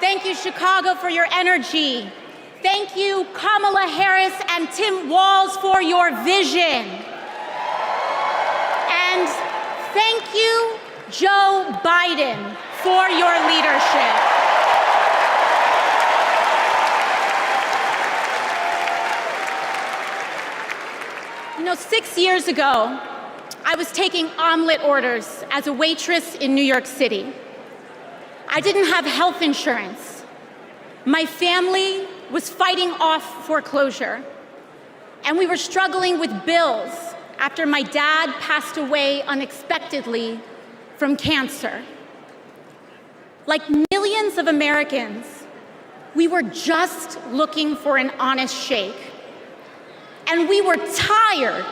Thank you, Chicago, for your energy. Thank you, Kamala Harris and Tim Walz, for your vision. And thank you, Joe Biden, for your leadership. You know, 6 years ago, I was taking omelet orders as a waitress in New York City. I didn't have health insurance. My family was fighting off foreclosure, and we were struggling with bills after my dad passed away unexpectedly from cancer. Like millions of Americans, we were just looking for an honest shake. And we were tired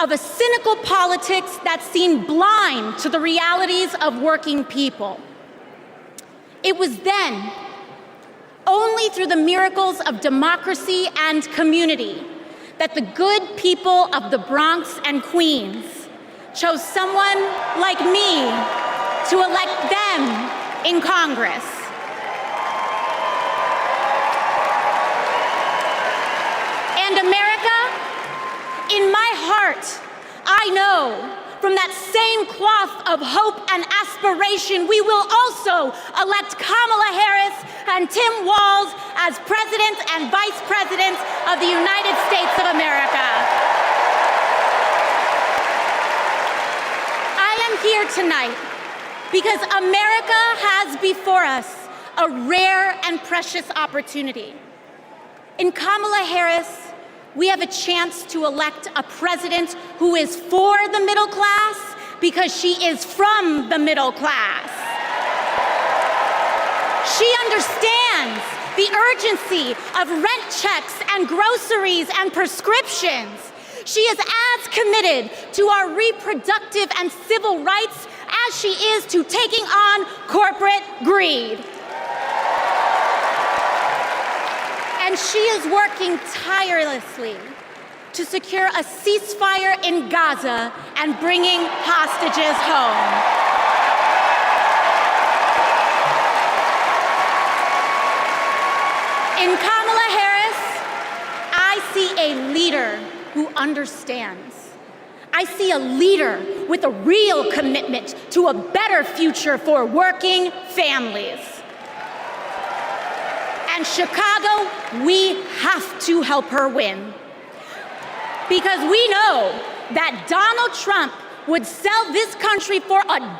of a cynical politics that seemed blind to the realities of working people. It was then, only through the miracles of democracy and community, that the good people of the Bronx and Queens chose someone like me to elect them in Congress. And America, in my heart, I know from that same cloth of hope and aspiration, we will also elect Kamala Harris and Tim Walz as President and Vice President of the United States of America. I am here tonight because America has before us a rare and precious opportunity. In Kamala Harris, we have a chance to elect a president who is for the middle class because she is from the middle class. She understands the urgency of rent checks and groceries and prescriptions. She is as committed to our reproductive and civil rights as she is to taking on corporate greed. And she is working tirelessly to secure a ceasefire in Gaza and bringing hostages home. In Kamala Harris, I see a leader who understands. I see a leader with a real commitment to a better future for working families. And Chicago, we have to help her win. Because we know that Donald Trump would sell this country for $1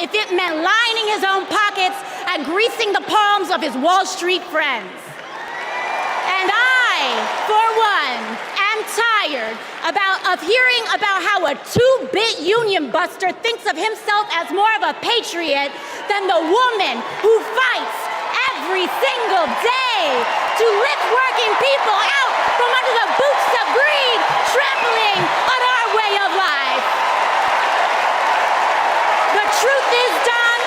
if it meant lining his own pockets and greasing the palms of his Wall Street friends. And I, for one, am tired of hearing about how a two-bit union buster thinks of himself as more of a patriot than the woman who fights every single day to lift working people out from under the boots of greed, trampling on our way of life. The truth is, Don,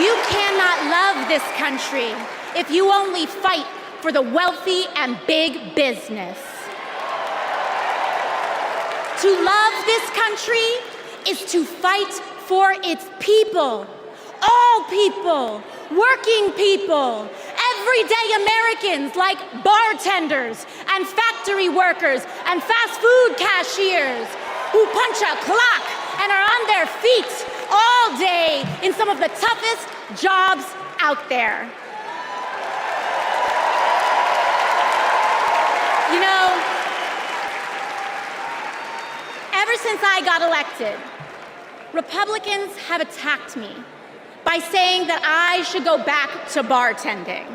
you cannot love this country if you only fight for the wealthy and big business. To love this country is to fight for its people, all people, working people, everyday Americans like bartenders and factory workers and fast food cashiers who punch a clock and are on their feet all day in some of the toughest jobs out there. You know, ever since I got elected, Republicans have attacked me by saying that I should go back to bartending.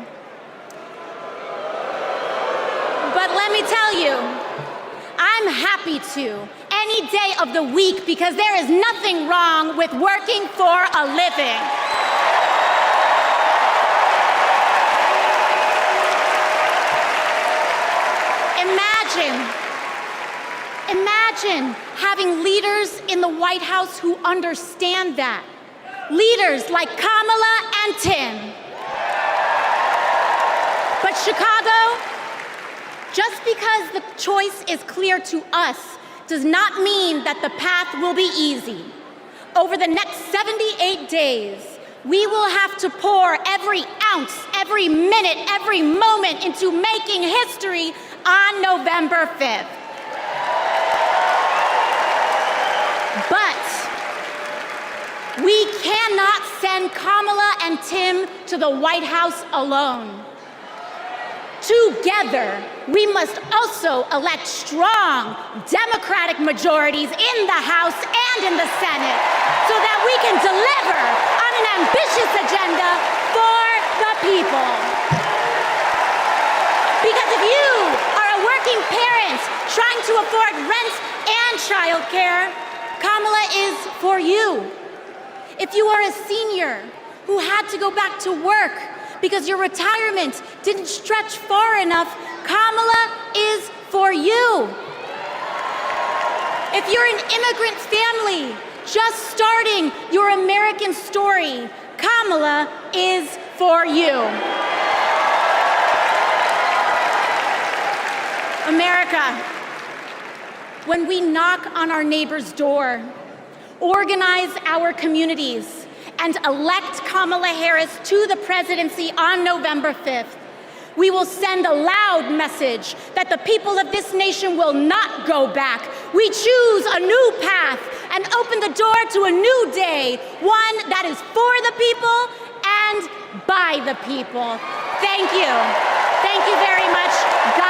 But let me tell you, I'm happy to any day of the week because there is nothing wrong with working for a living. Imagine having leaders in the White House who understand that. Leaders like Kamala and Tim. But Chicago, just because the choice is clear to us does not mean that the path will be easy. Over the next 78 days, We will have to pour every ounce, every minute, every moment into making history on November 5th. But we cannot send Kamala and Tim to the White House alone. Together, we must also elect strong Democratic majorities in the House and in the Senate so that we can deliver on an ambitious agenda for the people. Because if you are a working parent trying to afford rent and childcare, Kamala is for you. If you are a senior who had to go back to work because your retirement didn't stretch far enough, Kamala is for you. If you're an immigrant family just starting your American story, Kamala is for you. America, when we knock on our neighbor's door, organize our communities, and elect Kamala Harris to the presidency on November 5th, we will send a loud message that the people of this nation will not go back. We choose a new path and open the door to a new day, one that is for the people and by the people. Thank you. Thank you very much.